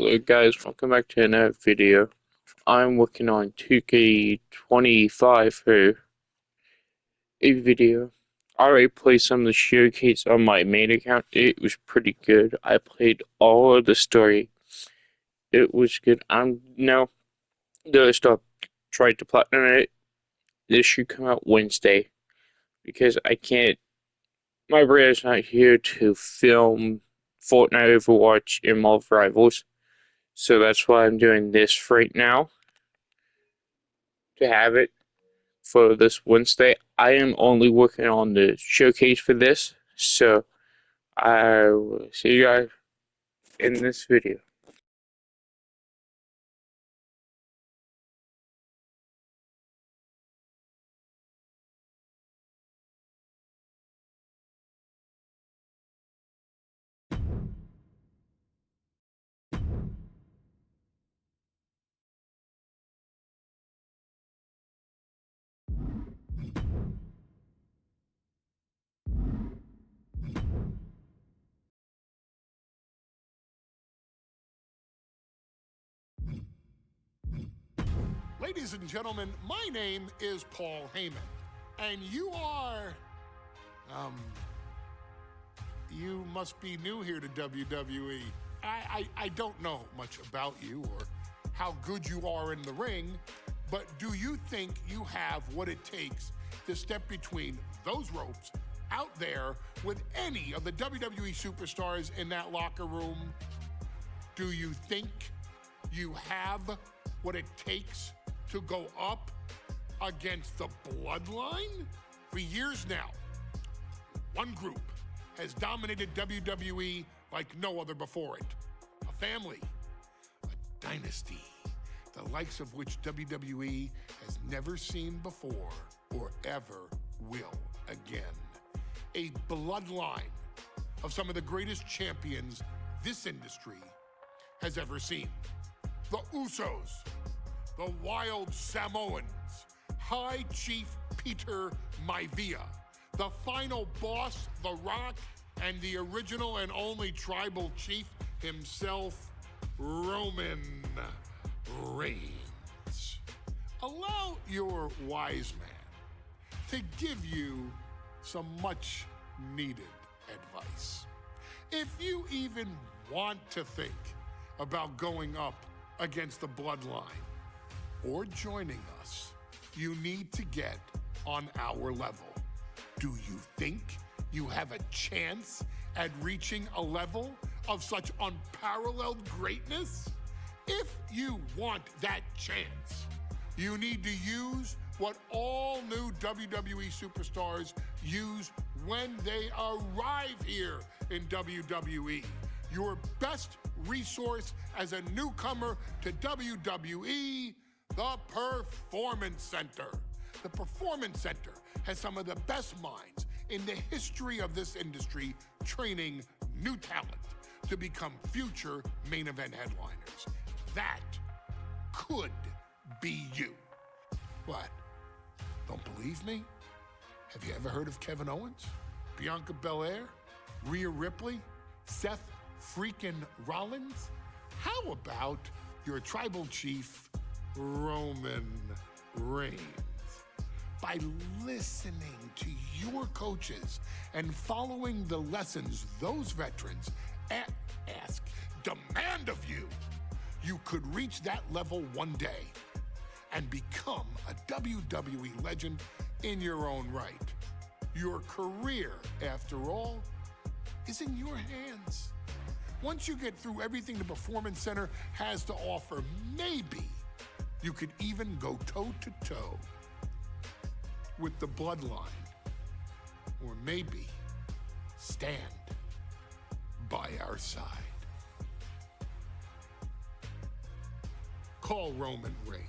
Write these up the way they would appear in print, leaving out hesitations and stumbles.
Hello guys, welcome back to another video. I'm working on 2K25 for a video. I already played some of the showcase on my main account. It was pretty good. I played all of the story. It was good. I'm now gonna start trying to platinum it. This should come out Wednesday because I can't. My brother's not here to film Fortnite, Overwatch, and Marvel Rivals. So that's why I'm doing this right now to have it for this Wednesday. I am only working on the showcase for this, so I will see you guys in this video. Ladies and gentlemen, my name is Paul Heyman, and you are, you must be new here to WWE. I don't know much about you or how good you are in the ring, but do you think you have what it takes to step between those ropes out there with any of the WWE superstars in that locker room? Do you think you have what it takes to go up against the Bloodline? For years now, one group has dominated WWE like no other before it. A family, a dynasty, the likes of which WWE has never seen before or ever will again. A bloodline of some of the greatest champions this industry has ever seen. The Usos, the Wild Samoans, High Chief Peter Maivia, the final boss, The Rock, and the original and only tribal chief himself, Roman Reigns. Allow your wise man to give you some much needed advice. If you even want to think about going up against the Bloodline or joining us, you need to get on our level. Do you think you have a chance at reaching a level of such unparalleled greatness? If you want that chance, you need to use what all new WWE superstars use when they arrive here in WWE. Your best resource as a newcomer to WWE, the Performance Center. The Performance Center has some of the best minds in the history of this industry training new talent to become future main event headliners. That could be you. What? Don't believe me? Have you ever heard of Kevin Owens, Bianca Belair, Rhea Ripley, Seth freaking Rollins? How about your tribal chief, Roman Reigns? By listening to your coaches and following the lessons those veterans demand of you, you could reach that level one day and become a WWE legend in your own right. Your career, after all, is in your hands. Once you get through everything the Performance Center has to offer, maybe you could even go toe-to-toe with the Bloodline, or maybe stand by our side. Call Roman Reigns.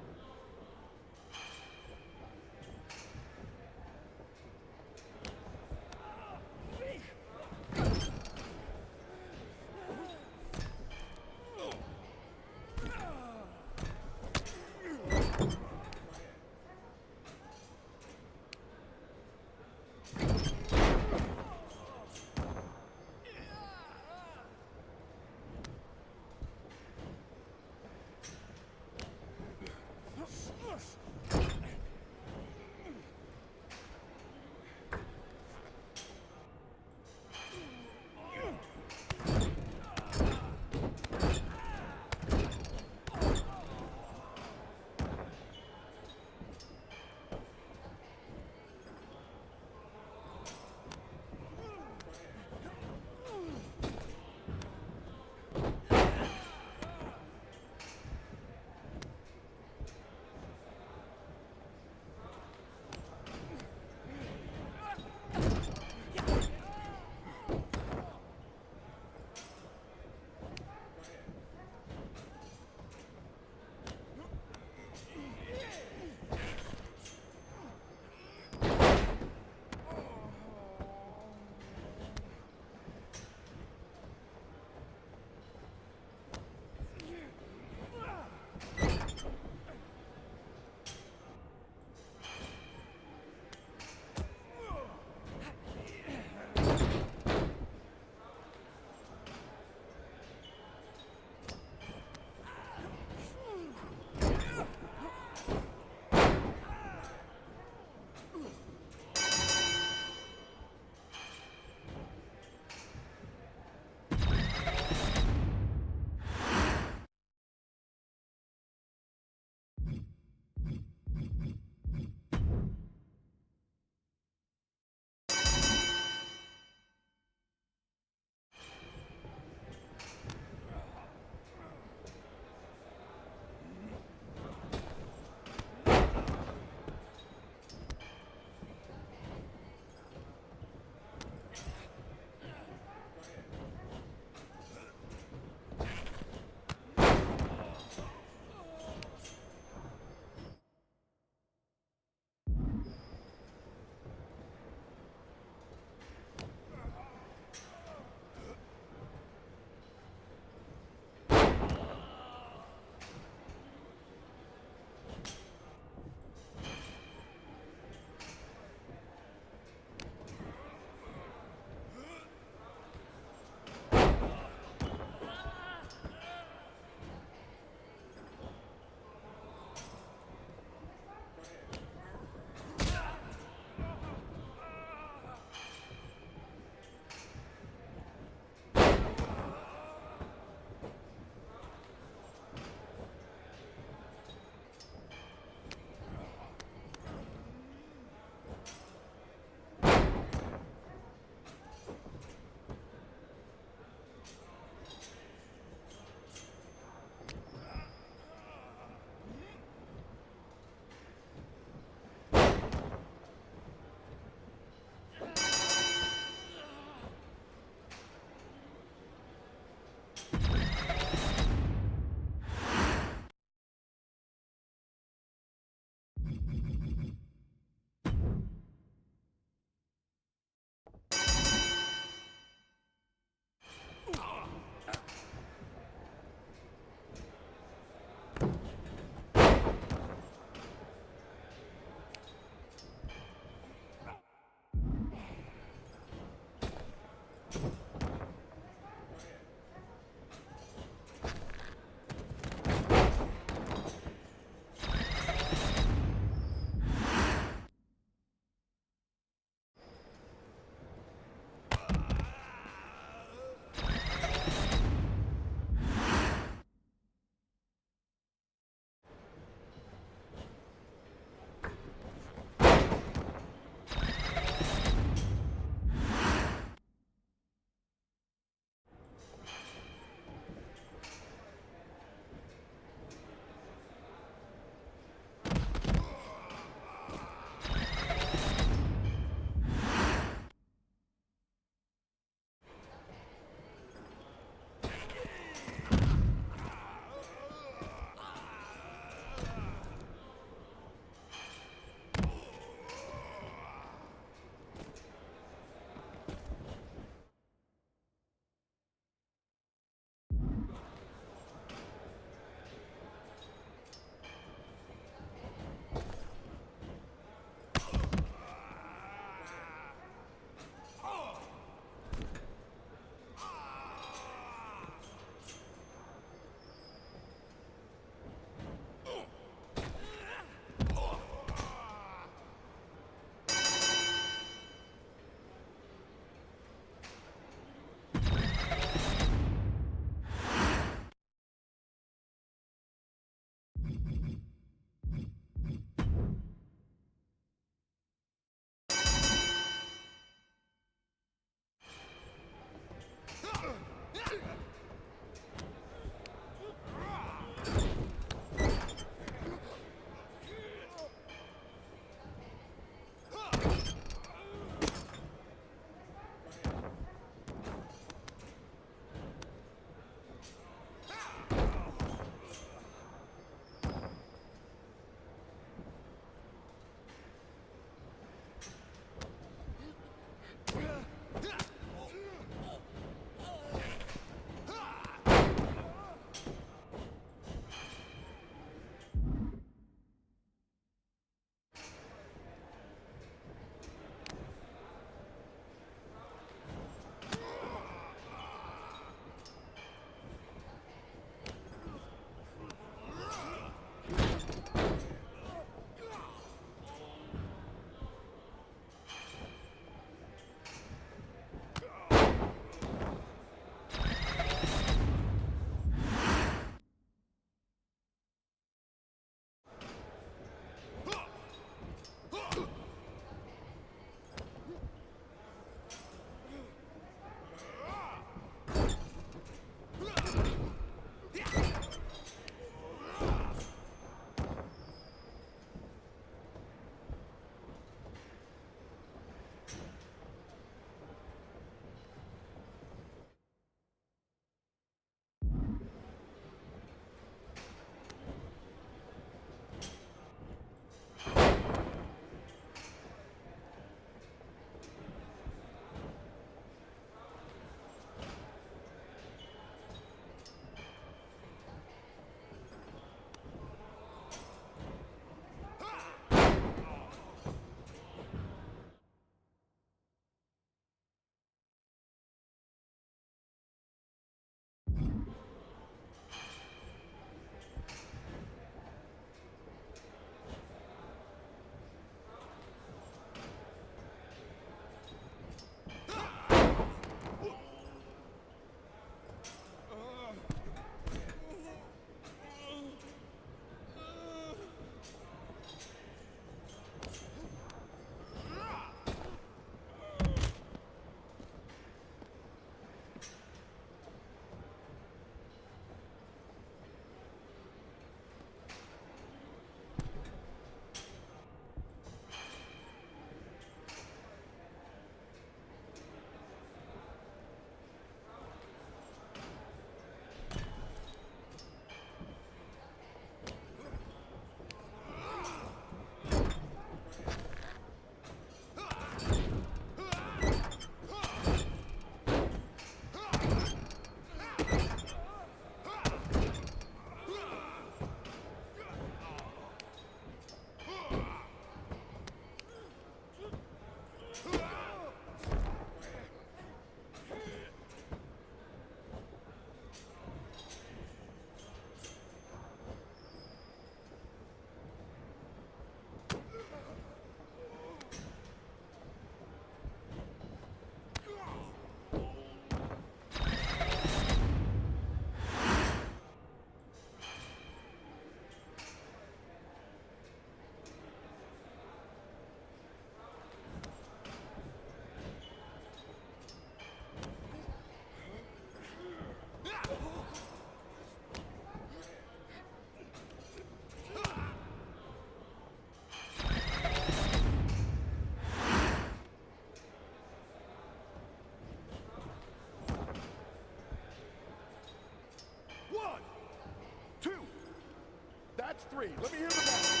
3. Let me hear the bell.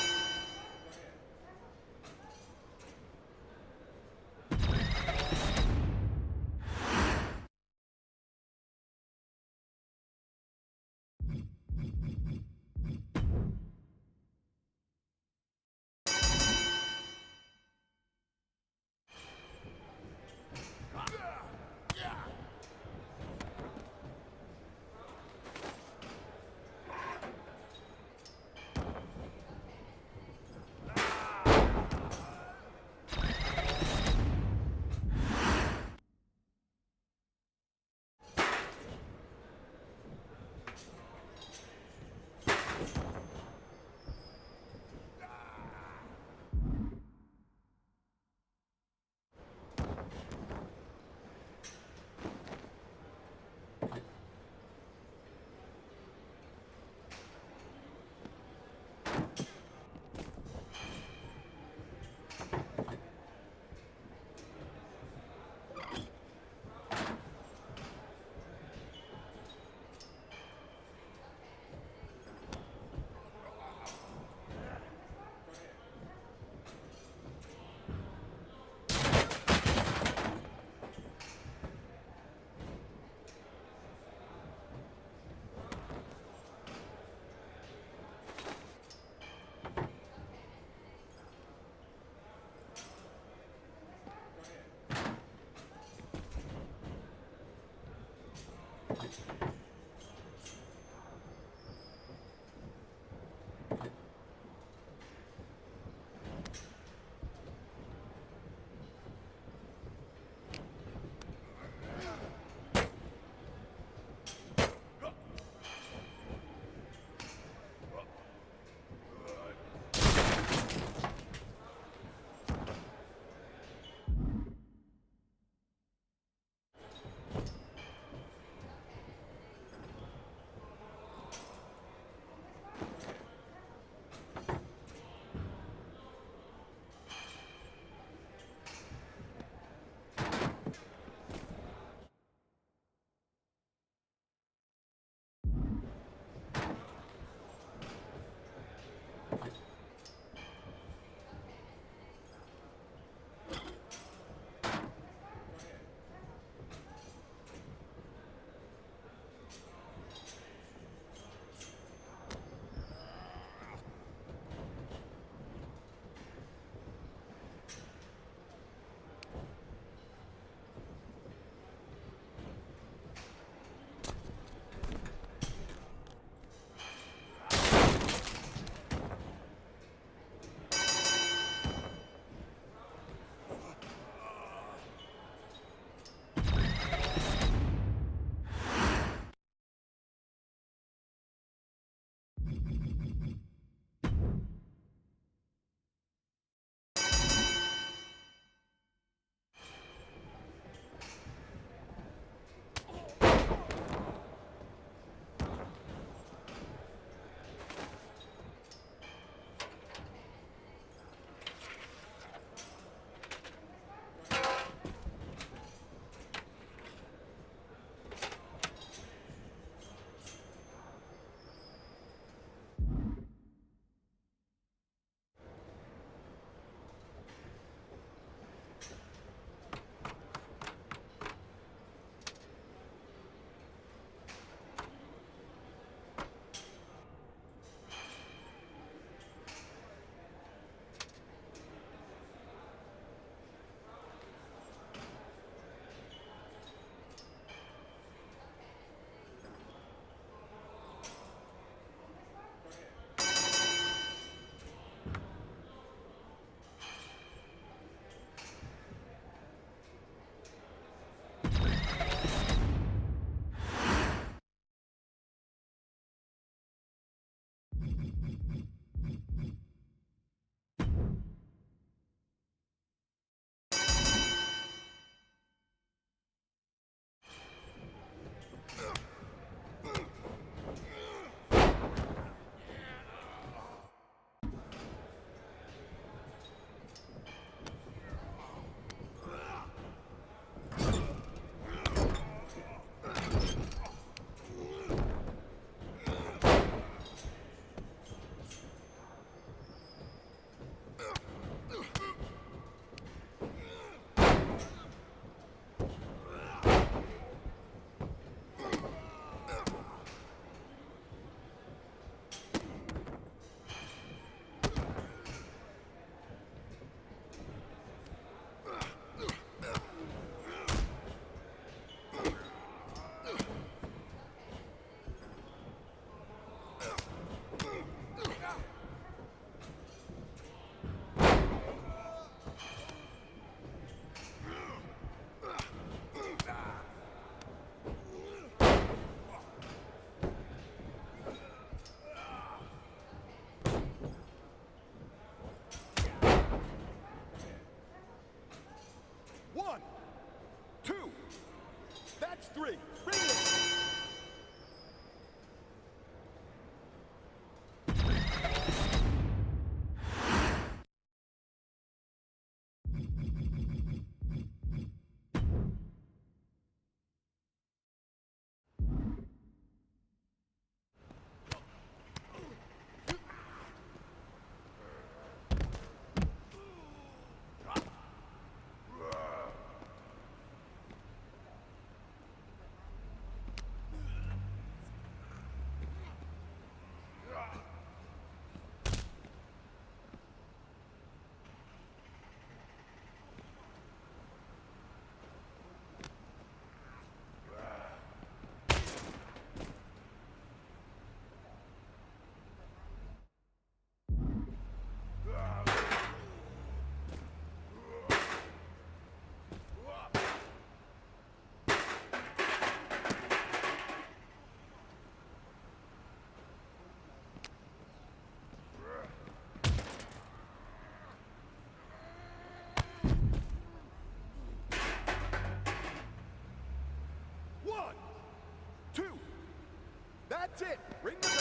That's it. Ring the bell.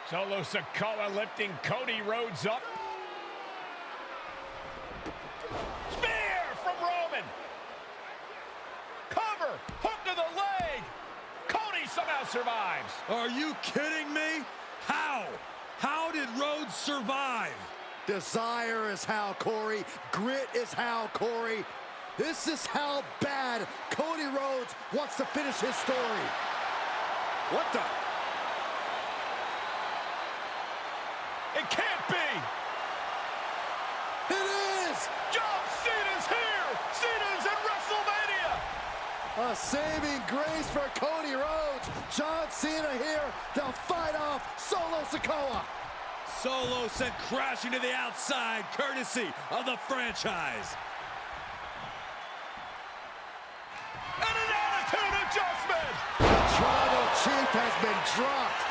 Solo Sikoa lifting Cody Rhodes up. Spear from Roman. Cover, hook to the leg. Cody somehow survives. Are you kidding me? How? How did Rhodes survive? Desire is how, Corey. Grit is how, Corey. This is how bad Cody Rhodes wants to finish his story. What the? It can't be! It is! John Cena's here! Cena's in WrestleMania! A saving grace for Cody Rhodes. John Cena here to fight off Solo Sikoa. Solo sent crashing to the outside, courtesy of the franchise. And an attitude adjustment! The Tribal Chief has been dropped.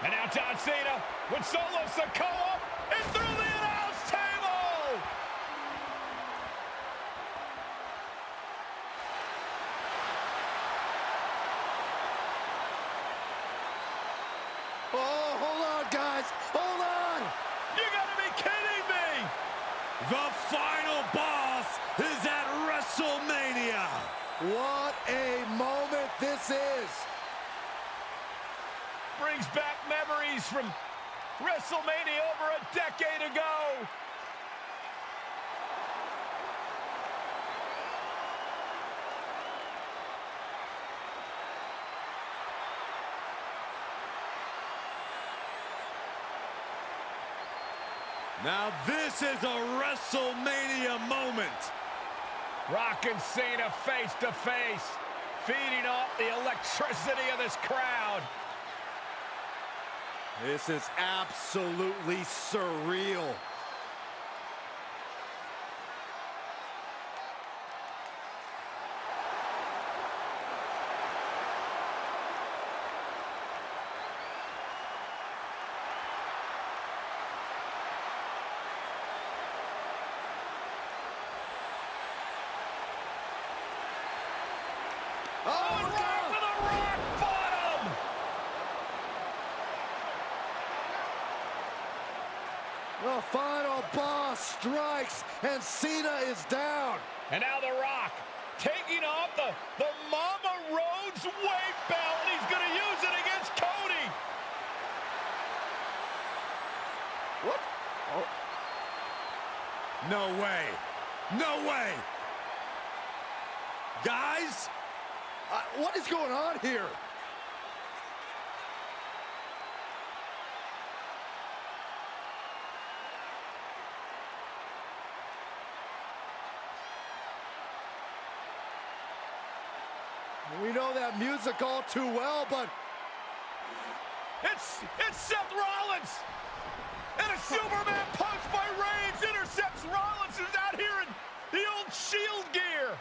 And now John Cena with Solo Sikoa and through the announce table! Oh, hold on, guys. Hold on. You gotta be kidding me! The final boss is at WrestleMania. What a moment this is. Brings back memories from WrestleMania over a decade ago. Now this is a WrestleMania moment. Rock and Cena face to face, feeding off the electricity of this crowd. This is absolutely surreal. Oh, right with a rock bottom! The final boss strikes, and Cena is down. And now The Rock taking off the Mama Rhodes weight belt. He's going to use it against Cody. What? Oh. No way. No way. Guys, What is going on here? We know that music all too well, but It's Seth Rollins. And a Superman punch by Reigns intercepts Rollins, who's out here in the old Shield gear.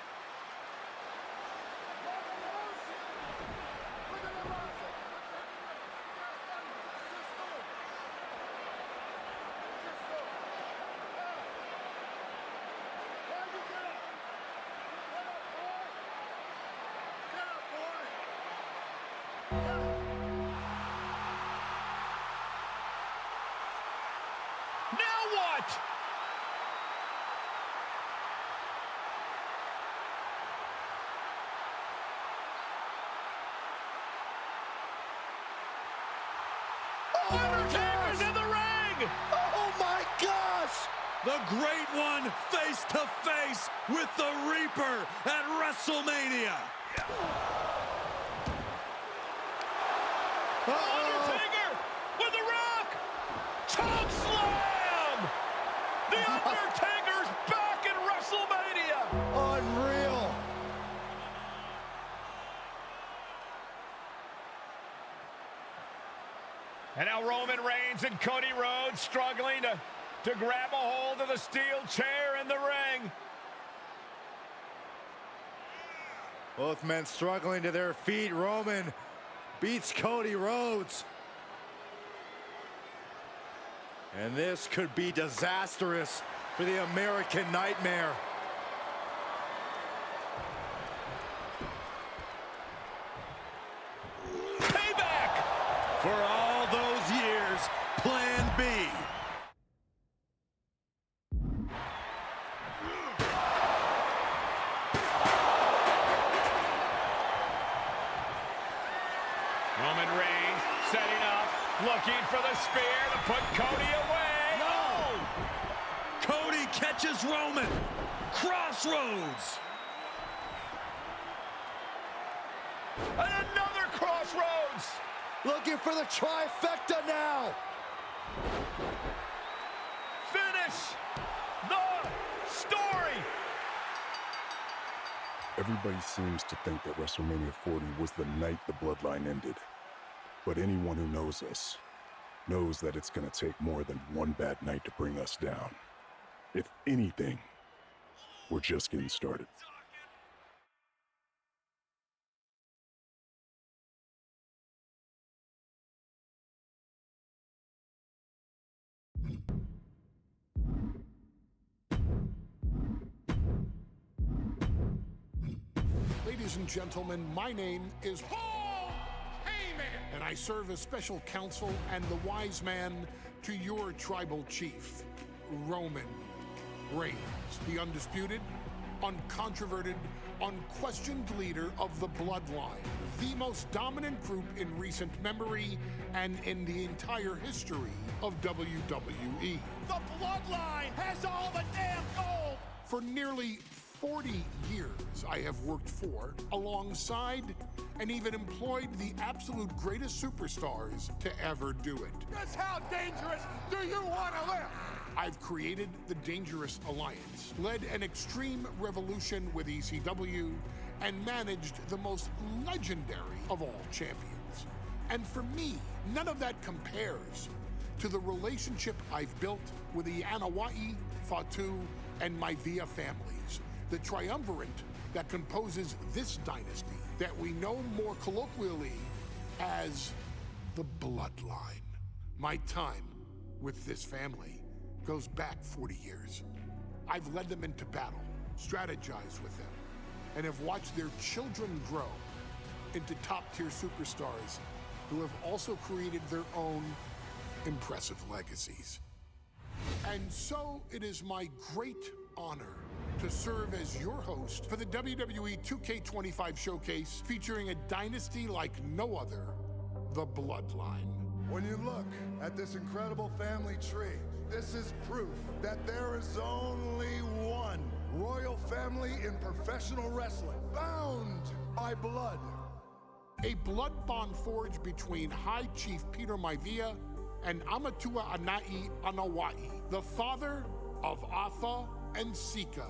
The Great One face to face with the Reaper at WrestleMania. Undertaker with the Rock. Choke slam. The Undertaker's back in WrestleMania. Unreal. And now Roman Reigns and Cody Rhodes struggling to grab a hold of the steel chair in the ring. Both men struggling to their feet. Roman beats Cody Rhodes. And this could be disastrous for the American Nightmare. Payback For all those years, Plan B. Roman Reigns setting up, looking for the spear to put Cody away. No! Cody catches Roman. Crossroads. And another crossroads. Looking for the trifecta now. Finish the story. Everybody seems to think that WrestleMania 40 was the night the bloodline ended. But anyone who knows us knows that it's going to take more than one bad night to bring us down. If anything, we're just getting started. Ladies and gentlemen, my name is Paul Heyman, and I serve as special counsel and the wise man to your tribal chief, Roman Reigns, the undisputed, uncontroverted, unquestioned leader of the Bloodline, the most dominant group in recent memory and in the entire history of WWE. The Bloodline has all the damn gold. For nearly 40 years, I have worked for, alongside, and even employed the absolute greatest superstars to ever do it. Just how dangerous do you want to live? I've created the Dangerous Alliance, led an extreme revolution with ECW, and managed the most legendary of all champions. And for me, none of that compares to the relationship I've built with the Anoa'i, Fatu, and Maivia families, the triumvirate that composes this dynasty that we know more colloquially as the Bloodline. My time with this family goes back 40 years. I've led them into battle, strategized with them, and have watched their children grow into top-tier superstars who have also created their own impressive legacies. And so it is my great honor to serve as your host for the WWE 2K25 showcase featuring a dynasty like no other, the Bloodline. When you look at this incredible family tree, this is proof that there is only one royal family in professional wrestling, bound by blood. A blood bond forged between High Chief Peter Maivia and Amatua Anai Anoa'i, the father of Afa and Sika,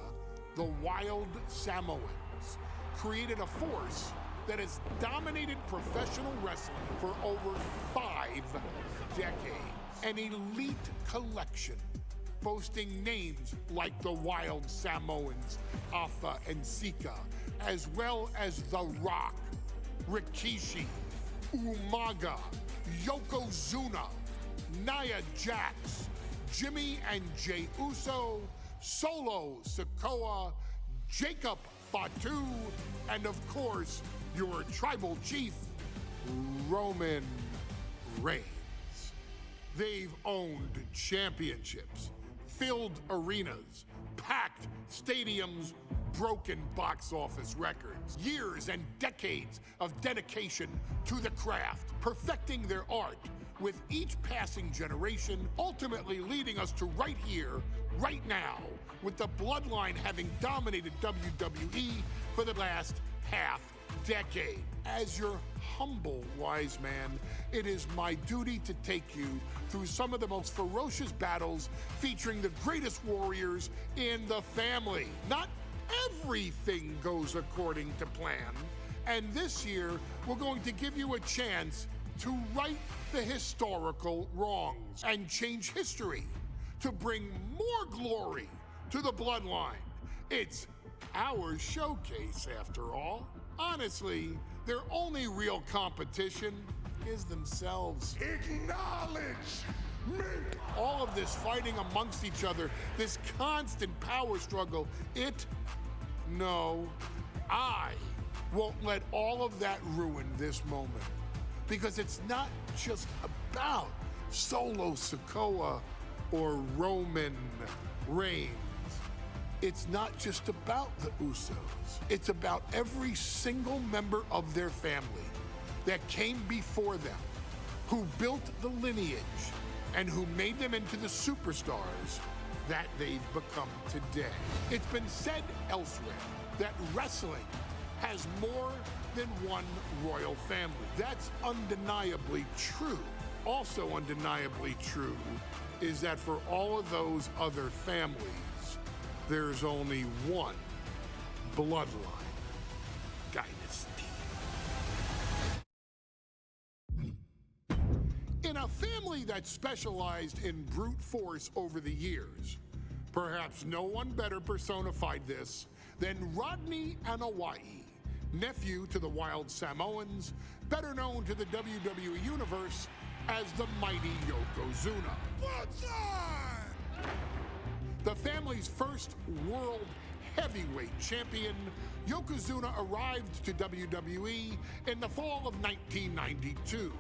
the wild Samoans, created a force that has dominated professional wrestling for over 5 decades. An elite collection boasting names like the wild Samoans, Afa and Sika, as well as The Rock, Rikishi, Umaga, Yokozuna, Nia Jax, Jimmy and Jey Uso, Solo Sikoa, Jacob Fatu, and of course, your tribal chief, Roman Reigns. They've owned championships, filled arenas, packed stadiums, unbroken box office records, years and decades of dedication to the craft, perfecting their art with each passing generation, ultimately leading us to right here, right now, with the Bloodline having dominated WWE for the last half decade. As your humble wise man, it is my duty to take you through some of the most ferocious battles featuring the greatest warriors in the family. Not everything goes according to plan, and this year we're going to give you a chance to right the historical wrongs and change history to bring more glory to the Bloodline. It's our showcase, after all. Honestly, their only real competition is themselves. Acknowledge me! All of this fighting amongst each other, this constant power struggle, I won't let all of that ruin this moment. Because it's not just about Solo Sikoa or Roman Reigns. It's not just about the Usos. It's about every single member of their family that came before them, who built the lineage and who made them into the superstars that they've become today. It's been said elsewhere that wrestling has more than one royal family. That's undeniably true. Also undeniably true is that for all of those other families, there's only one bloodline dynasty. In a family that specialized in brute force over the years, perhaps no one better personified this than Rodney Anawai, nephew to the Wild Samoans, better known to the WWE Universe as the mighty Yokozuna. BANZAI! The family's first world heavyweight champion, Yokozuna arrived to WWE in the fall of 1992.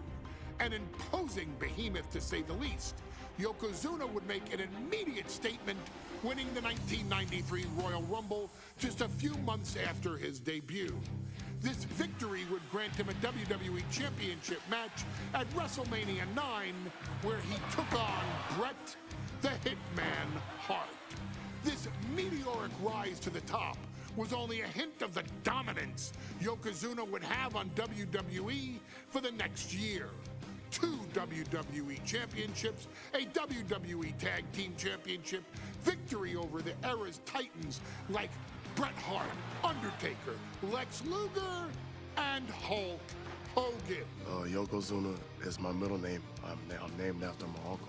An imposing behemoth, to say the least, Yokozuna would make an immediate statement, winning the 1993 Royal Rumble just a few months after his debut. This victory would grant him a WWE Championship match at WrestleMania 9, where he took on Bret the Hitman Hart. This meteoric rise to the top was only a hint of the dominance Yokozuna would have on WWE for the next year. 2 WWE championships, a WWE Tag Team Championship, victory over the era's titans like Bret Hart, Undertaker, Lex Luger, and Hulk Hogan. Yokozuna is my middle name. I'm named after my uncle.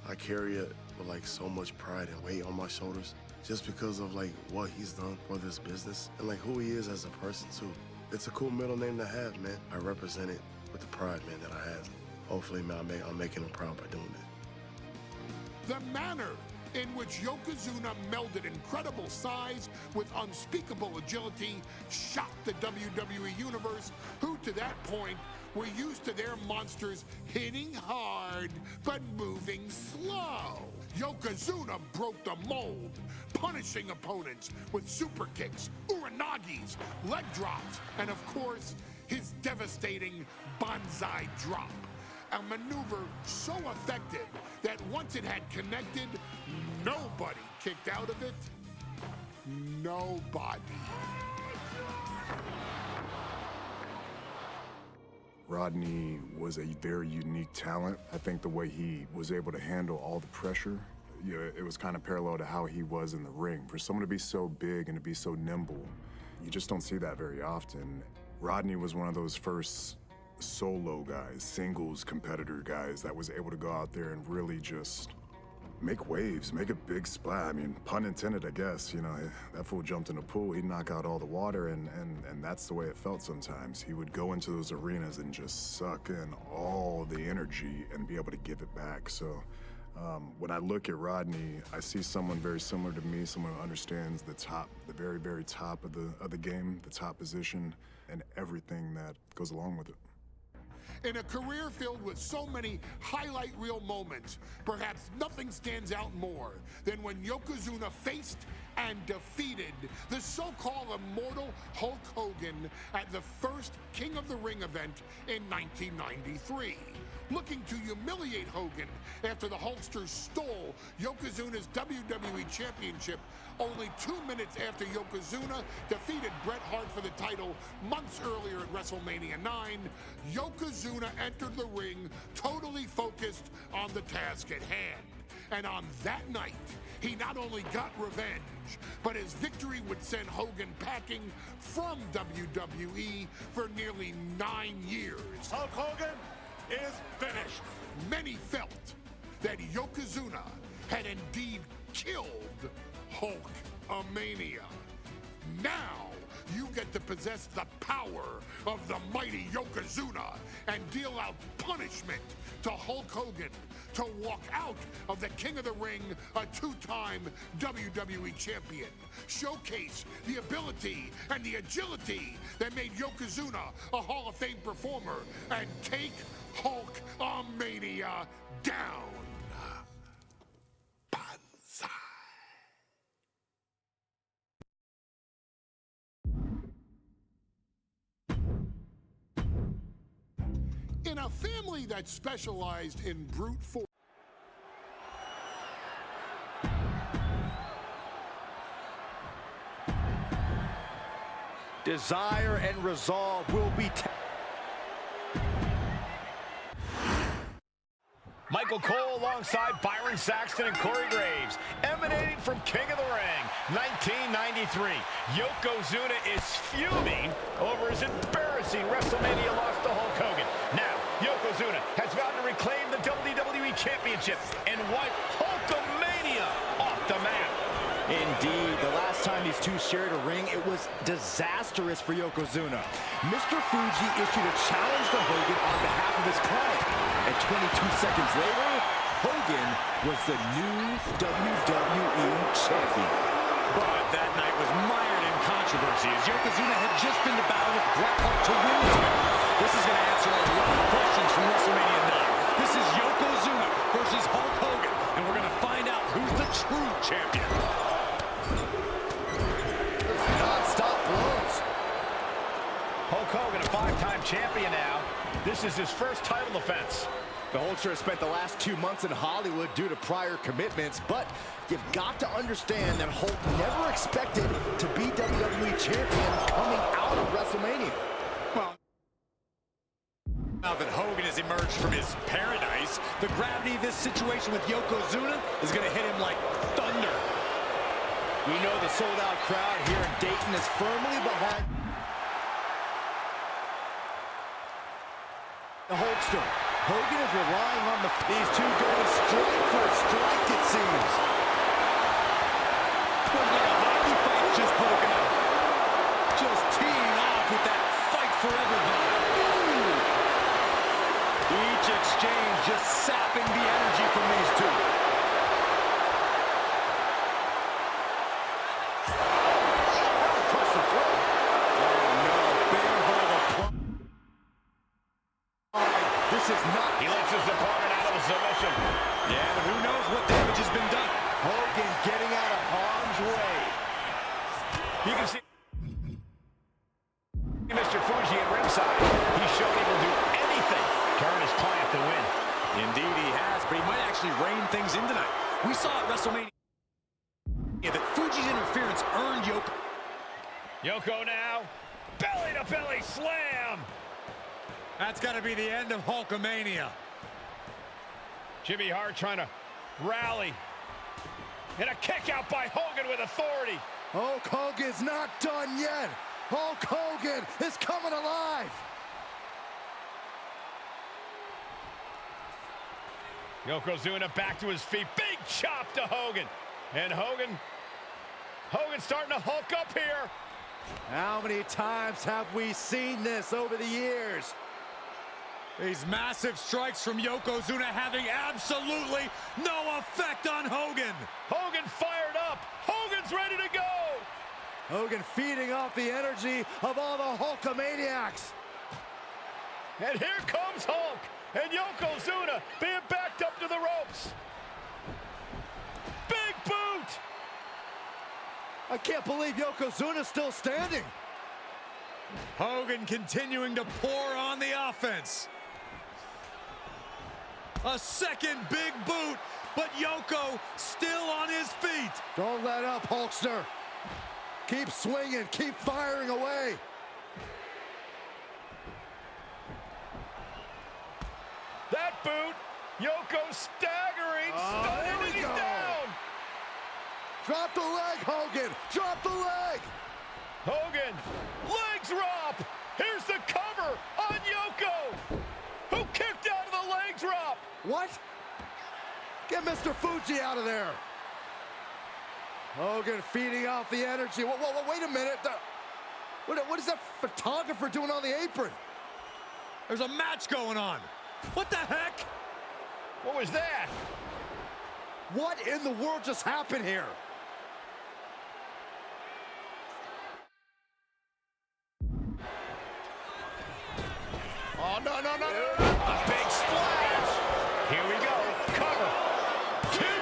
I carry it with like so much pride and weight on my shoulders just because of like what he's done for this business and like who he is as a person too. It's a cool middle name to have, man. I represent it with the pride, man, that I have. Hopefully, man, I'm making him proud by doing it. The manner in which Yokozuna melded incredible size with unspeakable agility shocked the WWE Universe, who to that point were used to their monsters hitting hard but moving slow. Yokozuna broke the mold, punishing opponents with super kicks, uranagis, leg drops, and of course, his devastating BANZAI drop. A maneuver so effective that once it had connected, nobody kicked out of it. Nobody. Rodney was a very unique talent. I think the way he was able to handle all the pressure, it was kind of parallel to how he was in the ring. For someone to be so big and to be so nimble, you just don't see that very often. Rodney was one of those first solo guys, singles competitor guys that was able to go out there and really just make waves, make a big splash. I mean, pun intended, I guess. You know, that fool jumped in a pool, he'd knock out all the water, and that's the way it felt sometimes. He would go into those arenas and just suck in all the energy and be able to give it back. So when I look at Rodney, I see someone very similar to me, someone who understands the top, the very, very top of the game, the top position, and everything that goes along with it. In a career filled with so many highlight reel moments, perhaps nothing stands out more than when Yokozuna faced and defeated the so-called immortal Hulk Hogan at the first King of the Ring event in 1993. Looking to humiliate Hogan after the Hulkster stole Yokozuna's WWE Championship only 2 minutes after Yokozuna defeated Bret Hart for the title months earlier at WrestleMania 9, Yokozuna entered the ring totally focused on the task at hand. And on that night, he not only got revenge, but his victory would send Hogan packing from WWE for nearly 9 years. Hulk Hogan is finished. Many felt that Yokozuna had indeed killed Hulkamania. Now, you get to possess the power of the mighty Yokozuna and deal out punishment to Hulk Hogan to walk out of the King of the Ring, a 2-time WWE champion. Showcase the ability and the agility that made Yokozuna a Hall of Fame performer and take Hulkamania down. BANZAI. In a family that specialized in brute force, Desire and resolve will be Michael Cole alongside Byron Saxton and Corey Graves, emanating from King of the Ring, 1993. Yokozuna is fuming over his embarrassing WrestleMania loss to Hulk Hogan. Now, Yokozuna has vowed to reclaim the WWE Championship and wipe Hulkamania off the map. Indeed, the last time these two shared a ring, it was disastrous for Yokozuna. Mr. Fuji issued a challenge to Hogan on behalf of his client. And 22 seconds later, Hogan was the new WWE champion. But that night was mired in controversy as Yokozuna had just been to battle with Bret Hart to win the title. This is going to answer a lot of questions from WrestleMania 9. This is Yokozuna versus Hulk Hogan, and we're going to find out who's the true champion. Non-stop blows. Hulk Hogan, a 5-time champion now. This is his first title defense. The Hulkster has spent the last 2 months in Hollywood due to prior commitments, but you've got to understand that Hulk never expected to be WWE champion coming out of WrestleMania. Well, now that Hogan has emerged from his paradise, the gravity of this situation with Yokozuna is going to hit him like thunder. We know the sold-out crowd here in Dayton is firmly behind the Hulkster. Hogan is relying on these two going strike for a strike, it seems. Looks like a hockey fight's just broken out. Just teeing off with that fight forever vibe. Each exchange just sapping the energy from these two. Across the throat. Oh no, bear hug applied. This is not. He lets his opponent out of the submission. Yeah, but who knows what damage has been done. Hogan getting out of harm's way. You can see Mr. Fuji at ringside. He's shown he will do anything to earn his client to win. Indeed he has, but he might actually rein things in tonight. We saw at WrestleMania that Fuji's interference earned Yoko. Yoko now, belly to belly slam. That's got to be the end of Hulkamania. Jimmy Hart trying to rally. And a kick out by Hogan with authority. Hulk Hogan's not done yet. Hulk Hogan is coming alive. Yokozuna back to his feet. Big chop to Hogan. And Hogan's starting to hulk up here. How many times have we seen this over the years? These massive strikes from Yokozuna having absolutely no effect on Hogan. Hogan fired up. Hogan's ready to go. Hogan feeding off the energy of all the Hulkamaniacs. And here comes Hulk. And Yokozuna being backed up to the ropes. Big boot. I can't believe Yokozuna's still standing. Hogan continuing to pour on the offense. A second big boot, but Yoko still on his feet. Don't let up, Hulkster. Keep swinging, keep firing away. That boot, Yoko staggering, stunning, and he's down. Drop the leg, Hogan. Drop the leg. Hogan, leg drop. Here's the cover on Yoko, who kicked out of the leg drop. What? Get Mr. Fuji out of there. Hogan feeding off the energy. Whoa, wait a minute. What is that photographer doing on the apron? There's a match going on. What the heck? What was that? What in the world just happened here? Oh, no. A big splash. Here we go. Cover.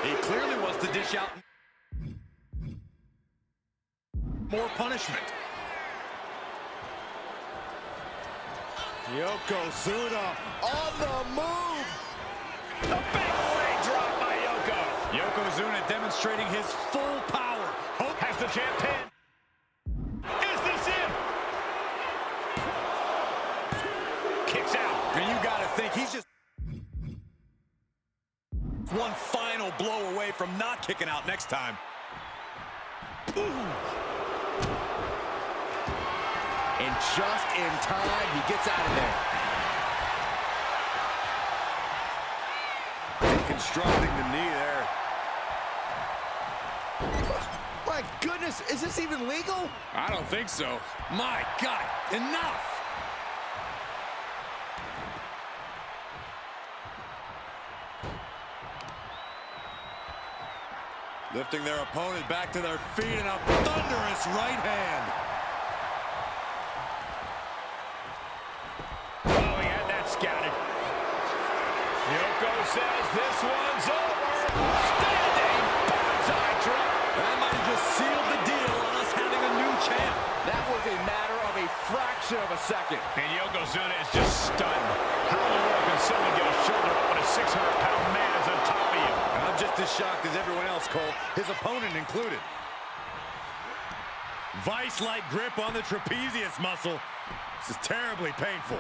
He clearly wants to dish out more punishment. Yokozuna on the move. A big leg drop by Yoko. Yokozuna demonstrating his full power. Hope has the champ pin. Is this it? Kicks out. And you gotta think he's just one final blow away from not kicking out next time. Ooh. And just in time, he gets out of there. Deconstructing the knee there. My goodness, is this even legal? I don't think so. My God, enough! Lifting their opponent back to their feet in a thunderous right hand. Oh, he had that scouted. Yoko says this one's over. Standing BANZAI drop. That might have just sealed the deal on us having a new champ. That was a matter of a fraction of a second. And Yokozuna is just stunned. How in the world can someone get a shoulder up when a 600-pound man is on top of you? I'm just as shocked as everyone else, Cole, his opponent included. Vice-like grip on the trapezius muscle. This is terribly painful.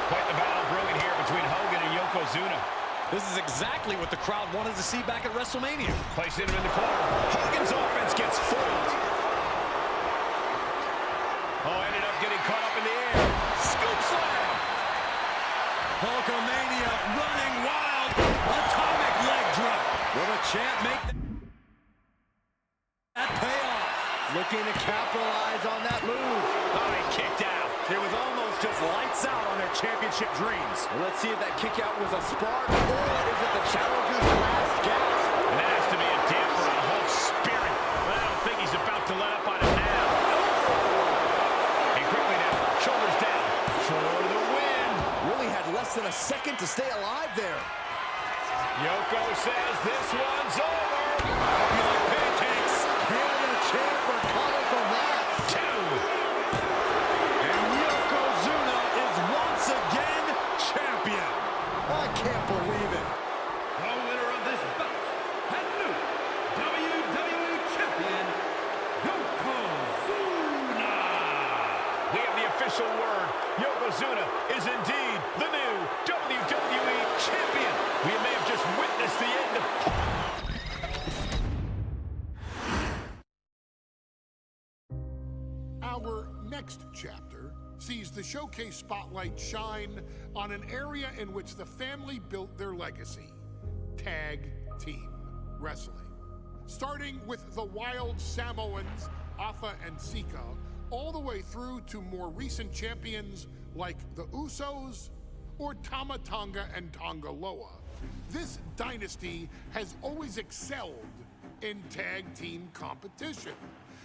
Quite the battle brewing here between Hogan and Yokozuna. This is exactly what the crowd wanted to see back at WrestleMania. Placing him in the corner. Hogan's offense gets foiled. Oh, ended up getting caught up in the air. Scoop slam. Hulkamania running wild. Atomic leg drop. Will the champ make that payoff? Looking to capitalize on that move. Oh, he kicked out. It was almost just lights out on their championship dreams. Well, let's see if that kick out was a spark or is it the challenger's last gasp? And that has to be a damper on Hulk's spirit. But I don't think he's about to let up on it now. And quickly now, shoulders down for the win. Really had less than a second to stay alive there. Yoko says this one's over. Pancakes. And the champ recovered from that. And Yokozuna is once again champion. I can't believe it. The winner of this bout and new WWE Champion, Yokozuna. We have the official word. Yokozuna is indeed the new WWE Champion. We may have just witnessed the end of... Our next chapter sees the showcase spotlight shine on an area in which the family built their legacy: tag team wrestling. Starting with the Wild Samoans, Afa and Sika, all the way through to more recent champions like the Usos or Tama Tonga and Tonga Loa. This dynasty has always excelled in tag team competition,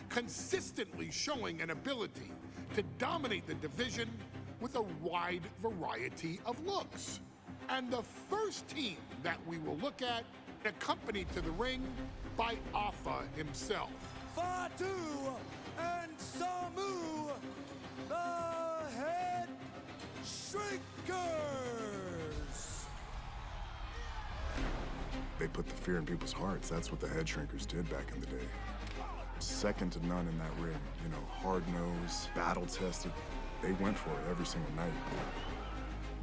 consistently showing an ability to dominate the division with a wide variety of looks. And the first team that we will look at, accompanied to the ring by Alpha himself. Fatu and Samu, the Head Shrinkers. They put the fear in people's hearts. That's what the Head Shrinkers did back in the day. Second to none in that ring. You know, hard-nosed, battle-tested. They went for it every single night.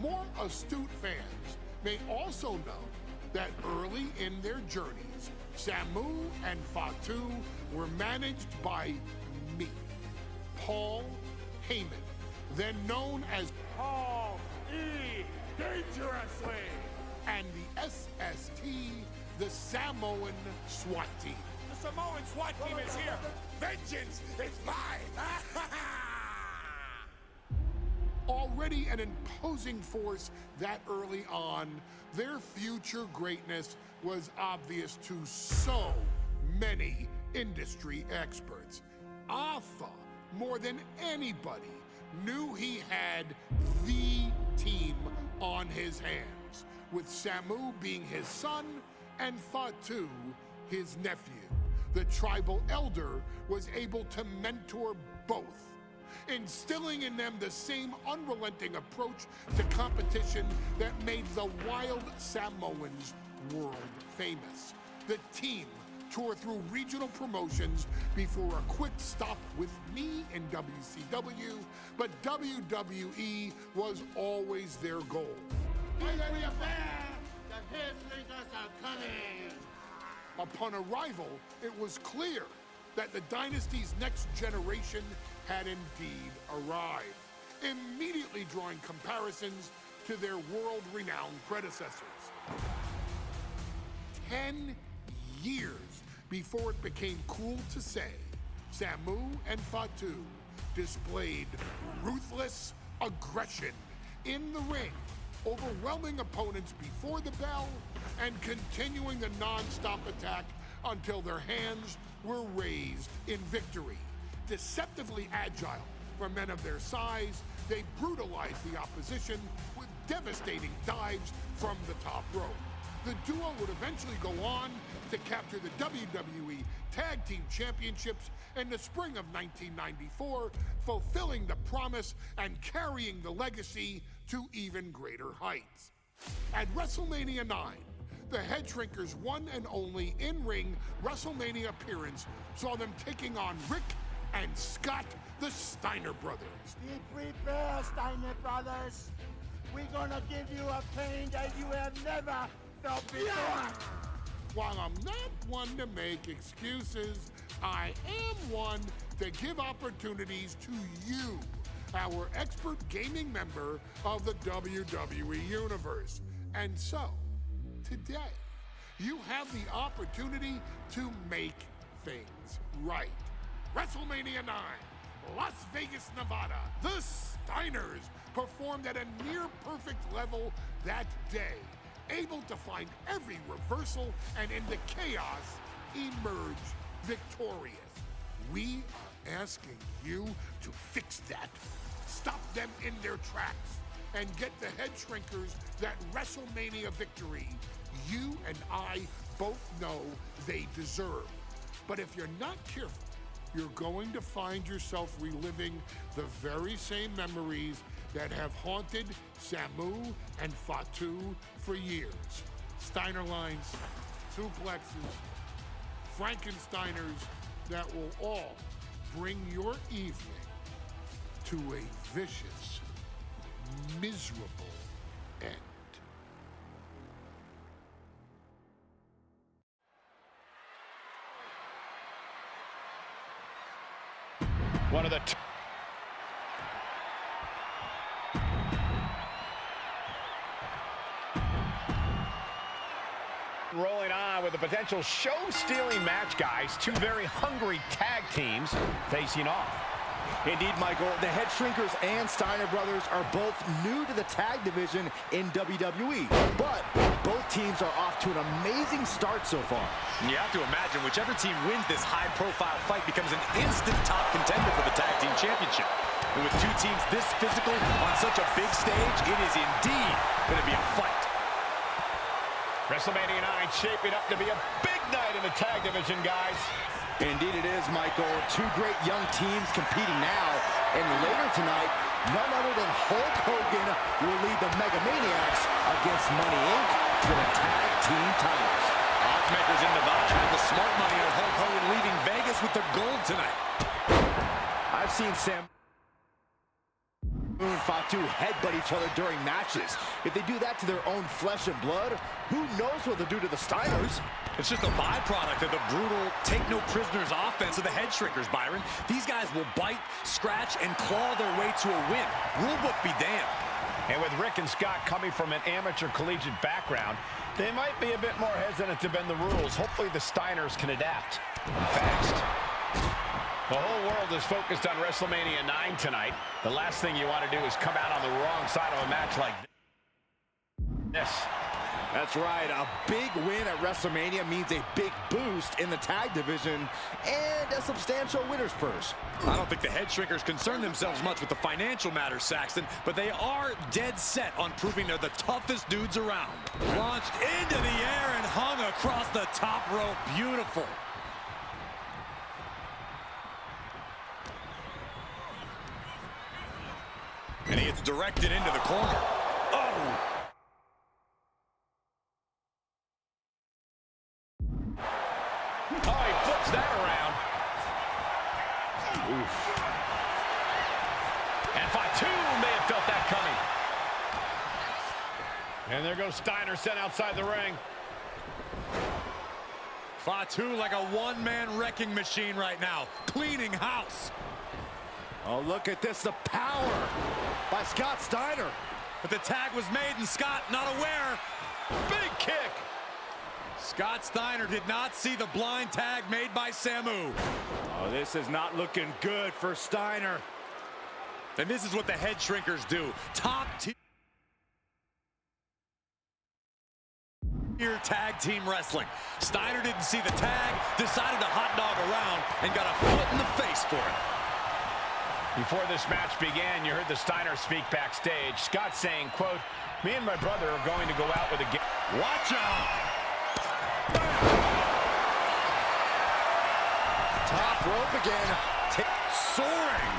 More astute fans may also know that early in their journeys, Samu and Fatu were managed by me, Paul Heyman, then known as Paul E. Dangerously, and the SST, the Samoan SWAT team. The Samoan SWAT team is here. Vengeance is mine! Already an imposing force that early on, their future greatness was obvious to so many industry experts. Alpha, more than anybody, knew he had the team on his hands, with Samu being his son and Fatu his nephew. The tribal elder was able to mentor both, instilling in them the same unrelenting approach to competition that made the wild Samoans world famous. The team toured through regional promotions before a quick stop with me in WCW, but WWE was always their goal. Upon arrival, it was clear that the dynasty's next generation had indeed arrived, immediately drawing comparisons to their world-renowned predecessors. 10 years before it became cool to say, Samu and Fatu displayed ruthless aggression in the ring, overwhelming opponents before the bell and continuing the non-stop attack until their hands were raised in victory. Deceptively agile for men of their size, they brutalized the opposition with devastating dives from the top rope. The duo would eventually go on to capture the WWE Tag Team Championships in the spring of 1994, fulfilling the promise and carrying the legacy to even greater heights. At WrestleMania 9, the Head Shrinkers' one and only in-ring WrestleMania appearance saw them taking on Rick and Scott, the Steiner brothers. Be prepared, Steiner brothers. We're gonna give you a pain that you have never felt before. While I'm not one to make excuses, I am one to give opportunities to you, our expert gaming member of the WWE Universe. And so, today, you have the opportunity to make things right. WrestleMania 9, Las Vegas, Nevada. The Steiners performed at a near-perfect level that day, able to find every reversal and in the chaos emerge victorious. We are asking you to fix that, stop them in their tracks, and get the Head Shrinkers that WrestleMania victory you and I both know they deserve. But if you're not careful, you're going to find yourself reliving the very same memories that have haunted Samu and Fatu for years. Steiner lines, suplexes, Frankensteiners that will all bring your evening to a vicious, miserable end. One of the rolling on with a potential show-stealing match, guys. Two very hungry tag teams facing off. Indeed, Michael, the Head Shrinkers and Steiner brothers are both new to the tag division in WWE, but both teams are off to an amazing start so far. You have to imagine whichever team wins this high-profile fight becomes an instant top contender for the tag team championship. And with two teams this physical on such a big stage, it is indeed going to be a fight. WrestleMania 9 shaping up to be a big night in the tag division, guys. Indeed it is, Michael. Two great young teams competing now. And later tonight, none other than Hulk Hogan will lead the Mega Maniacs against Money Inc. for the tag team titles. Oddsmakers in Nevada have the smart money on Hulk Hogan leaving Vegas with the gold tonight. I've seen Sam and Fatu headbutt each other during matches. If they do that to their own flesh and blood, who knows what they'll do to the Steiners? It's just a byproduct of the brutal take-no-prisoners offense of the Head Shrinkers, Byron. These guys will bite, scratch, and claw their way to a win. Rulebook be damned. And with Rick and Scott coming from an amateur collegiate background, they might be a bit more hesitant to bend the rules. Hopefully the Steiners can adapt fast. The whole world is focused on WrestleMania 9 tonight. The last thing you want to do is come out on the wrong side of a match like this. That's right. A big win at WrestleMania means a big boost in the tag division and a substantial winner's purse. I don't think the Head Shrinkers concern themselves much with the financial matters, Saxton, but they are dead set on proving they're the toughest dudes around. Launched into the air and hung across the top rope. Beautiful. And he gets directed into the corner. Oh! Oh, he flips that around. Oof. And Fatu may have felt that coming. And there goes Steiner sent outside the ring. Fatu like a one-man wrecking machine right now, cleaning house. Oh, look at this, the power by Scott Steiner. But the tag was made and Scott not aware. Big kick. Scott Steiner did not see the blind tag made by Samu. Oh, this is not looking good for Steiner. And this is what the Head Shrinkers do. Top tier tag team wrestling. Steiner didn't see the tag, decided to hot dog around, and got a foot in the face for it. Before this match began, you heard the Steiner speak backstage. Scott saying, quote, "Me and my brother are going to go out with a game." Watch out! Top rope again. Soaring.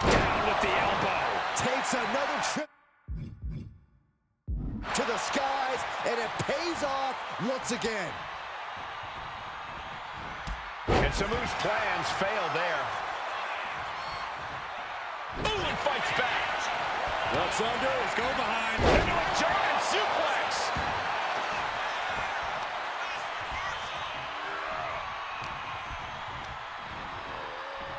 Down with the elbow. Takes another trip to the skies, and it pays off once again. And Samu's plans fail there. Ooh, and fights back. What's under? Go behind. Into a German suplex.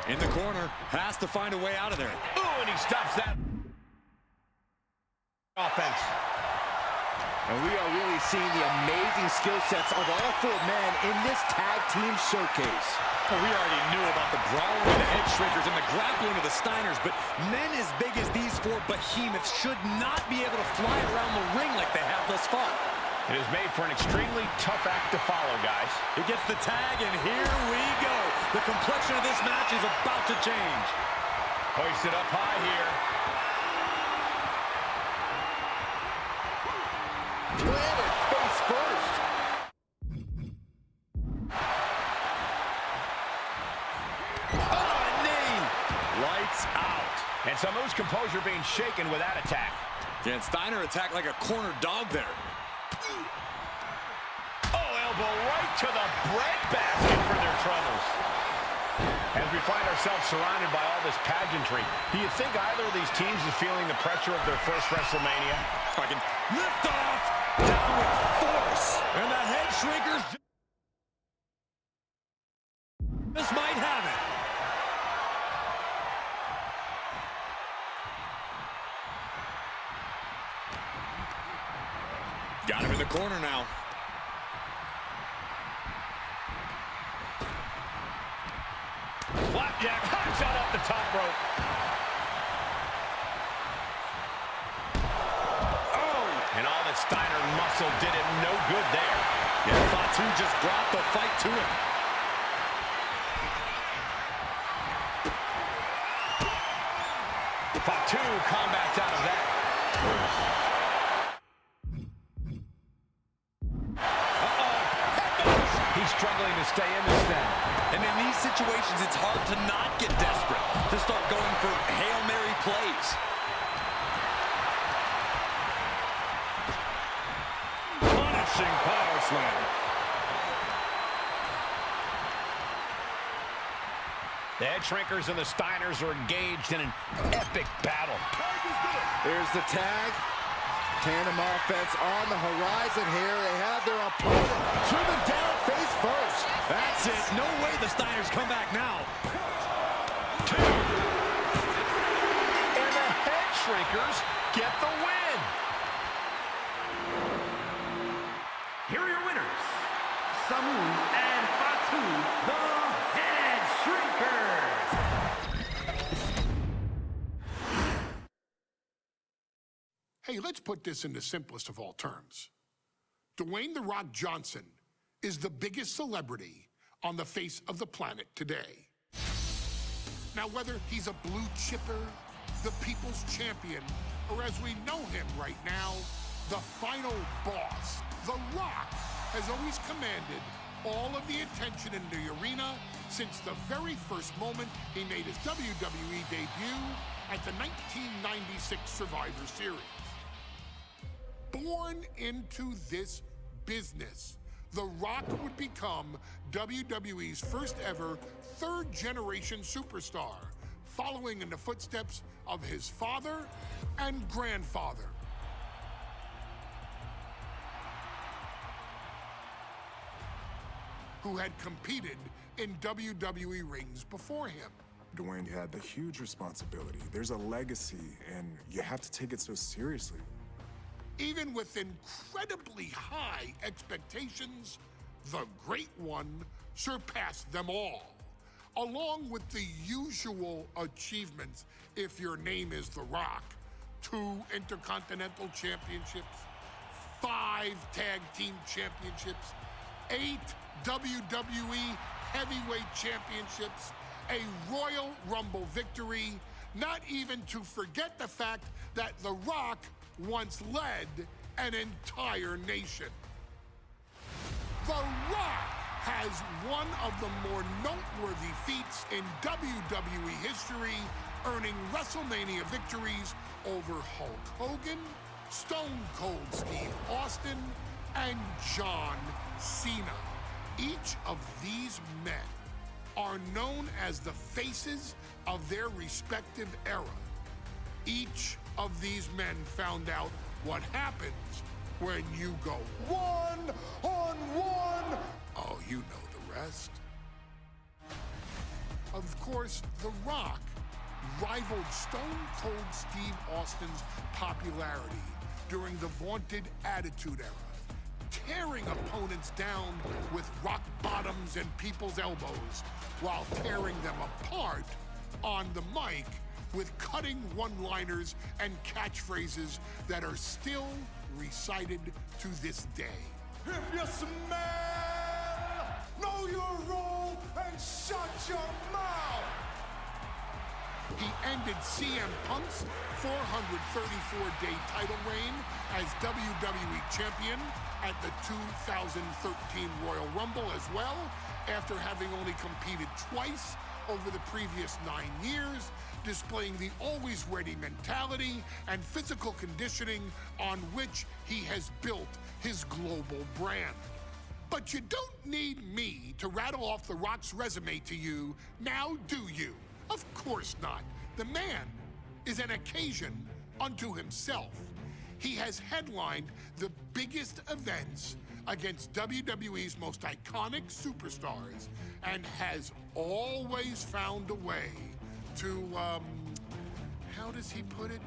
In the corner, has to find a way out of there. Ooh, and he stops that offense. And we are really seeing the amazing skill sets of all four men in this tag team showcase. Well, we already knew about the brawling of the Head Shrinkers and the grappling of the Steiners, but men as big as these four behemoths should not be able to fly around the ring like they have thus far. It is made for an extremely tough act to follow, guys. He gets the tag, and here we go. The complexion of this match is about to change. Hoisted up high here. Planted face first. Oh, a knee. Lights out. And Samu's composure being shaken with that attack. And Steiner attacked like a corner dog there. Oh, elbow right to the breadbasket for their troubles. As we find ourselves surrounded by all this pageantry, do you think either of these teams is feeling the pressure of their first WrestleMania? Fucking lift off, down with force. And the Head Shrinkers just might have it. Got him in the corner now. Flapjack hot shot off the top rope. Oh! And all that Steiner muscle did him no good there. Yeah, Fatu just brought the fight to him. Fatu combats out of that. He's struggling to stay in this thing. And in these situations, it's hard to not get desperate, to start going for Hail Mary plays. Punishing power slam. The Head Shrinkers and the Steiners are engaged in an epic battle. Here's the tag. Tandem offense on the horizon here. They have their opponent driven down face first. That's it. No way the Steiners come back now. And the Head Shrinkers get the win. Here are your winners, Samu and Fatu, the Head Shrinkers. Hey, let's put this in the simplest of all terms. Dwayne "The Rock" Johnson is the biggest celebrity on the face of the planet today. Now, whether he's a blue chipper, the people's champion, or as we know him right now, the final boss, The Rock has always commanded all of the attention in the arena since the very first moment he made his WWE debut at the 1996 Survivor Series. Born into this business, The Rock would become WWE's first ever third-generation superstar, following in the footsteps of his father and grandfather. Who had competed in WWE rings before him. Dwayne had the huge responsibility. There's a legacy, and you have to take it so seriously. Even with incredibly high expectations, the Great One surpassed them all, along with the usual achievements if your name is The Rock: 2 Intercontinental Championships, 5 Tag Team Championships, 8 WWE Heavyweight Championships, a Royal Rumble victory, not even to forget the fact that The Rock once led an entire nation. The Rock has one of the more noteworthy feats in WWE history, earning WrestleMania victories over Hulk Hogan, Stone Cold Steve Austin, and John Cena. Each of these men are known as the faces of their respective era. Each of these men found out what happens when you go one-on-one. Oh, you know the rest. Of course, The Rock rivaled Stone Cold Steve Austin's popularity during the vaunted Attitude Era, tearing opponents down with rock bottoms and people's elbows while tearing them apart on the mic with cutting one-liners and catchphrases that are still recited to this day. If you smell, know your role and shut your mouth. He ended CM Punk's 434-day title reign as WWE Champion at the 2013 Royal Rumble as well, after having only competed twice over the previous 9 years, displaying the always-ready mentality and physical conditioning on which he has built his global brand. But you don't need me to rattle off The Rock's resume to you, now do you? Of course not. The man is an occasion unto himself. He has headlined the biggest events against WWE's most iconic superstars and has always found a way to, how does he put it?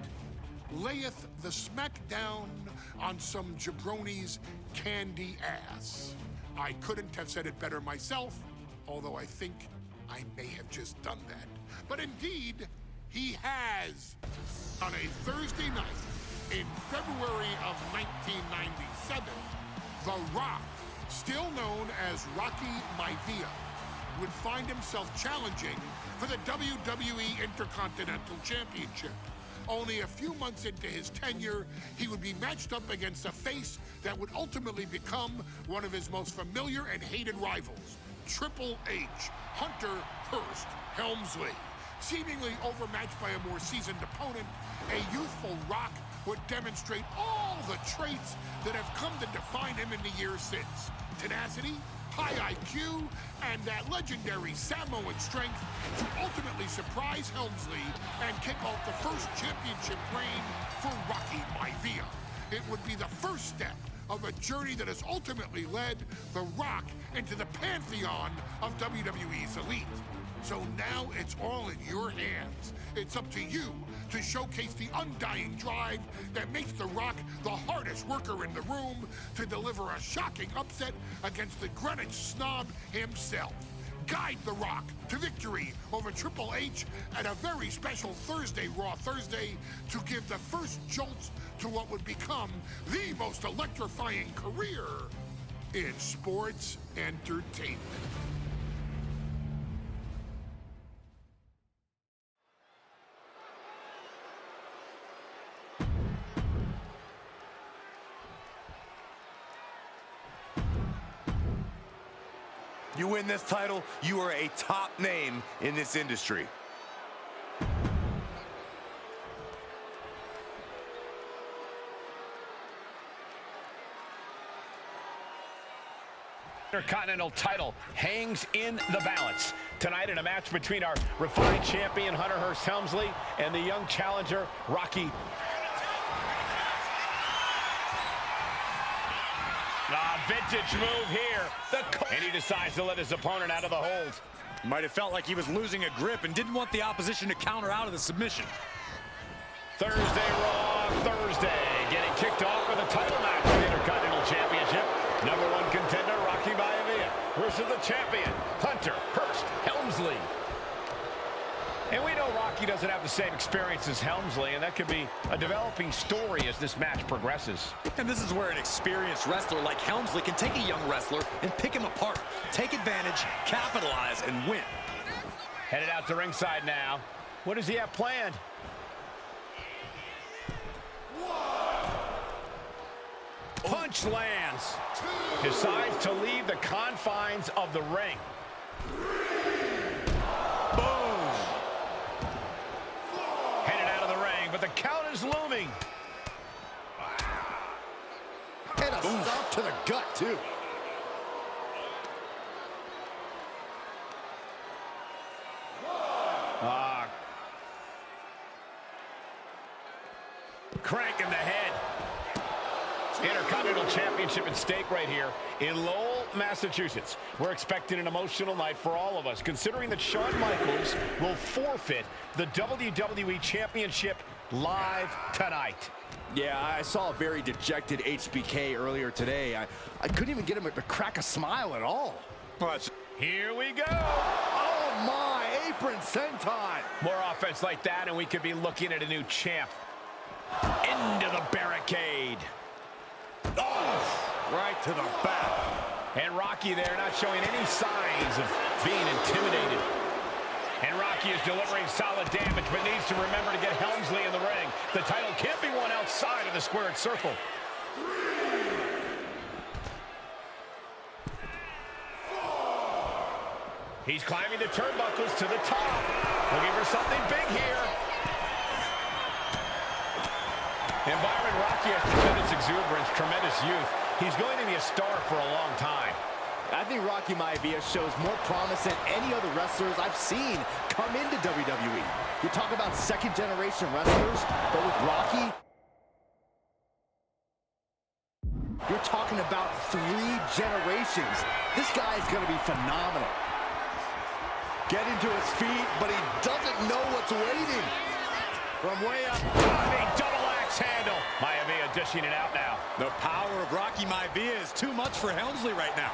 Layeth the smackdown on some jabroni's candy ass. I couldn't have said it better myself, although I think I may have just done that. But indeed, he has. On a Thursday night in February of 1997, The Rock, still known as Rocky Maivia, would find himself challenging for the WWE Intercontinental Championship. Only a few months into his tenure, he would be matched up against a face that would ultimately become one of his most familiar and hated rivals, Triple H, Hunter Hearst Helmsley. Seemingly overmatched by a more seasoned opponent, a youthful Rock would demonstrate all the traits that have come to define him in the years since. Tenacity, high IQ, and that legendary Samoan strength to ultimately surprise Helmsley and kick off the first championship reign for Rocky Maivia. It would be the first step of a journey that has ultimately led The Rock into the pantheon of WWE's elite. So now it's all in your hands. It's up to you to showcase the undying drive that makes The Rock the hardest worker in the room to deliver a shocking upset against the Greenwich snob himself. Guide The Rock to victory over Triple H at a very special Thursday, Raw Thursday, to give the first jolts to what would become the most electrifying career in sports entertainment. You win this title, you are a top name in this industry. Intercontinental title hangs in the balance tonight in a match between our refined champion Hunter Hearst Helmsley and the young challenger Rocky. Vintage move here. And he decides to let his opponent out of the hold. Might have felt like he was losing a grip and didn't want the opposition to counter out of the submission. Thursday Raw Thursday, getting kicked off with a title match for the Intercontinental Championship. #1 contender Rocky Maivia versus the champion Hunter Hearst Helmsley. And we know Rocky doesn't have the same experience as Helmsley, and that could be a developing story as this match progresses. And this is where an experienced wrestler like Helmsley can take a young wrestler and pick him apart, take advantage, capitalize, and win. Headed out to ringside now. What does he have planned? Punch lands. Decides to leave the confines of the ring. But the count is looming. And a stomp to the gut, too. Crank in the head. Intercontinental Championship at stake right here in Lowell, Massachusetts. We're expecting an emotional night for all of us, considering that Shawn Michaels will forfeit the WWE Championship live tonight. Yeah, I saw a very dejected HBK earlier today. I couldn't even get him to crack a smile at all. Here we go. Oh, my, apron senton. More offense like that, and we could be looking at a new champ. Into the barricade. Oh, right to the back. And Rocky there not showing any signs of being intimidated. And Rocky is delivering solid damage, but needs to remember to get Helmsley in the ring. The title can't be won outside of the squared circle. He's climbing the turnbuckles to the top. Looking for something big here. And Byron, Rocky has tremendous exuberance, tremendous youth. He's going to be a star for a long time. I think Rocky Maivia shows more promise than any other wrestlers I've seen come into WWE. You talk about second-generation wrestlers, but with Rocky, you're talking about 3 generations. This guy is going to be phenomenal. Getting to his feet, but he doesn't know what's waiting. From way up, a double axe handle. Maivia dishing it out now. The power of Rocky Maivia is too much for Helmsley right now.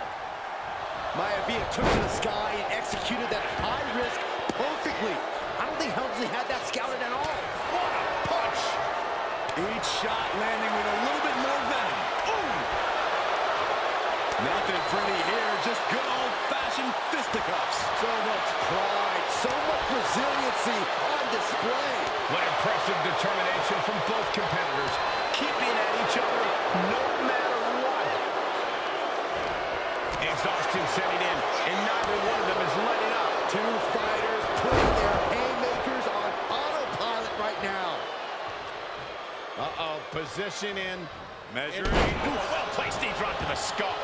Maivia took to the sky and executed that high risk perfectly. I don't think Helmsley had that scouted at all. What a punch! Each shot landing with a little bit more venom. Ooh! Nothing pretty here, just good old-fashioned flashing fisticuffs. So much pride, so much resiliency on display. What impressive determination from both competitors, keeping at each other no matter what. Exhaustion setting in, and neither one of them is letting up. Two fighters putting their haymakers on autopilot right now. Position in. Measuring. Ooh, a well-placed knee drop to the skull.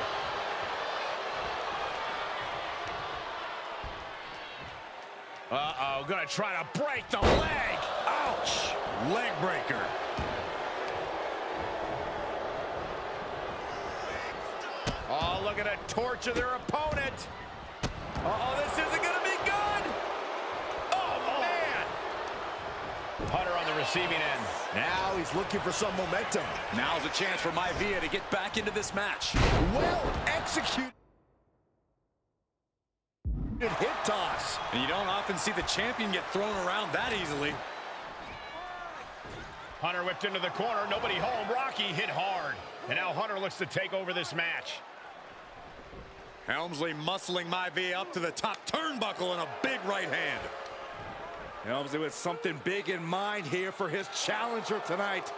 Gonna try to break the leg. Ouch. Leg breaker. Oh, look at it torture their opponent. This isn't gonna be good. Oh, man. Hunter on the receiving end. Now he's looking for some momentum. Now's a chance for Maivia to get back into this match. Well executed. Hip toss. And you don't often see the champion get thrown around that easily. Hunter whipped into the corner. Nobody home. Rocky hit hard. And now Hunter looks to take over this match. Helmsley muscling Maivia up to the top turnbuckle in a big right hand. Helmsley with something big in mind here for his challenger tonight.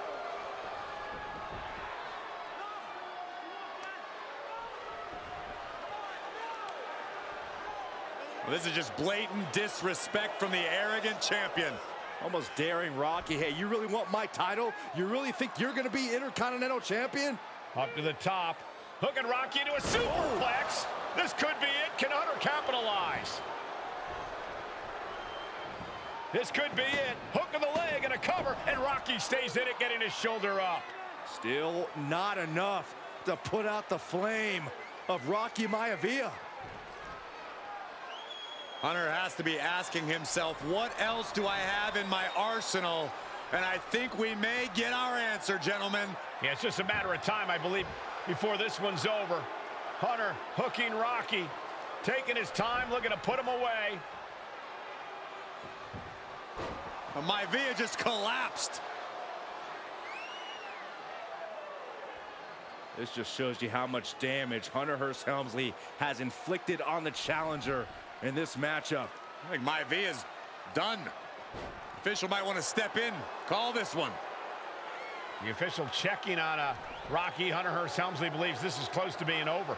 Well, this is just blatant disrespect from the arrogant champion. Almost daring Rocky. Hey, you really want my title? You really think you're going to be Intercontinental Champion? Up to the top. Hooking Rocky into a superplex. This could be it. Can Hunter capitalize? This could be it. Hook of the leg and a cover, and Rocky stays in it, getting his shoulder up. Still not enough to put out the flame of Rocky Maivia. Hunter has to be asking himself, what else do I have in my arsenal? And I think we may get our answer, gentlemen. Yeah, it's just a matter of time, I believe, before this one's over. Hunter hooking Rocky, taking his time, looking to put him away. Maivia just collapsed. This just shows you how much damage Hunter Hearst Helmsley has inflicted on the challenger in this matchup. I think Maivia's done. Official might want to step in, call this one. The official checking on Rocky. Hunter Hearst Helmsley believes this is close to being over.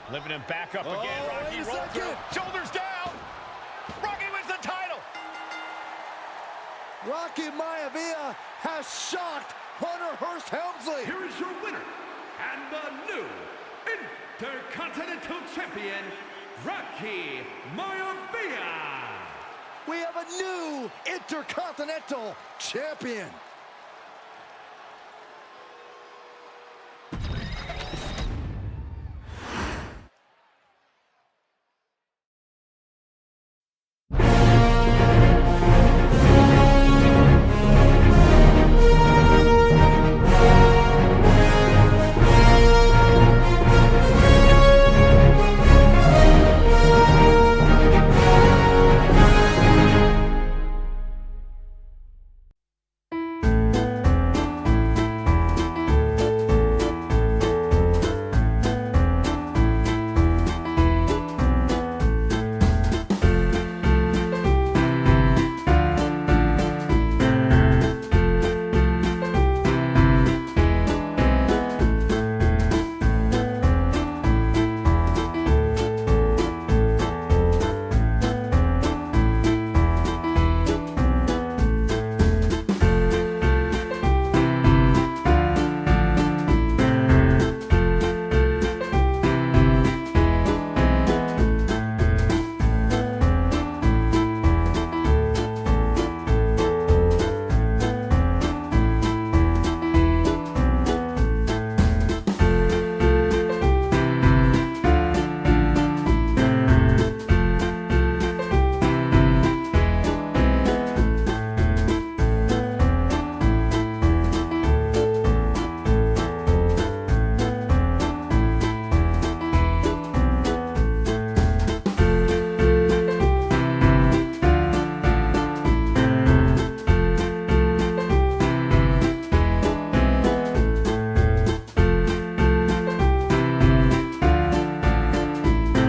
Lifting him back up again. Rocky rolls through. Shoulders down. Rocky wins the title. Rocky Maivia has shocked Hunter Hearst Helmsley. Here is your winner and the new Intercontinental Champion, Rocky Maivia. We have a new Intercontinental Champion.